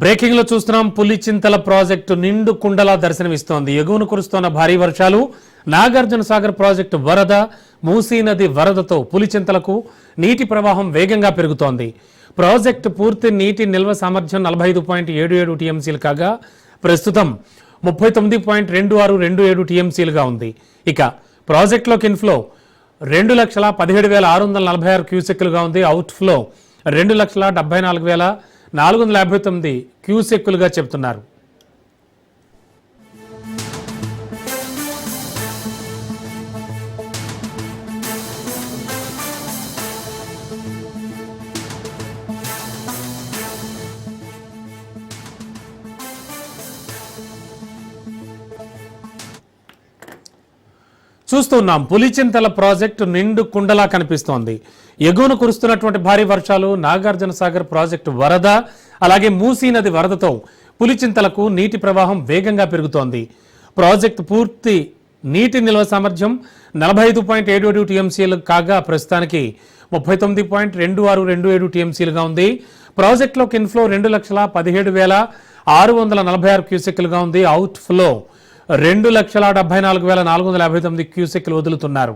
Breaking లో చూస్తున్నాం. Pulichintala project నిండు కుండలా దర్శనమిస్తోంది. ఎగువను కురుస్తోన్న భారీ వర్షాలు, నాగార్జున సాగర్ ప్రాజెక్టు వరద, మూసీ నది వరదతో పులిచింతలకు నీటి ప్రవాహం వేగంగా పెరుగుతోంది. ప్రాజెక్టు పూర్తి నీటి నిల్వ సామర్థ్యం 45.77 టీఎంసీలు కాగా ప్రస్తుతం 39.2627 టీఎంసీలుగా ఉంది. ఇక ప్రాజెక్టులోకి ఇన్ఫ్లో 2,17,646 క్యూసెక్కులుగా ఉంది. అవుట్ఫ్లో 2,74,459 క్యూసెక్కులుగా చెబుతున్నారు. చూస్తున్నాం, పులిచింతల ప్రాజెక్టు నిండు కుండలా కనిపిస్తోంది. ఎగువను కురుస్తున్నటువంటి భారీ వర్షాలు, నాగార్జున సాగర్ ప్రాజెక్టు వరద, అలాగే మూసీ నది వరదతో పులిచింతలకు నీటి ప్రవాహం వేగంగా పెరుగుతోంది. ప్రాజెక్టు పూర్తి నీటి నిల్వ సామర్థ్యం 45.77 టీఎంసీలు కాగా ప్రస్తుతానికి 39.2627 టీఎంసీలుగా ఉంది. ప్రాజెక్టులోకి ఇన్ఫ్లో 2,17,646 క్యూసెక్కులుగా ఉంది. Out flow 2,74,459 క్యూసెక్కులు వదులుతున్నారు.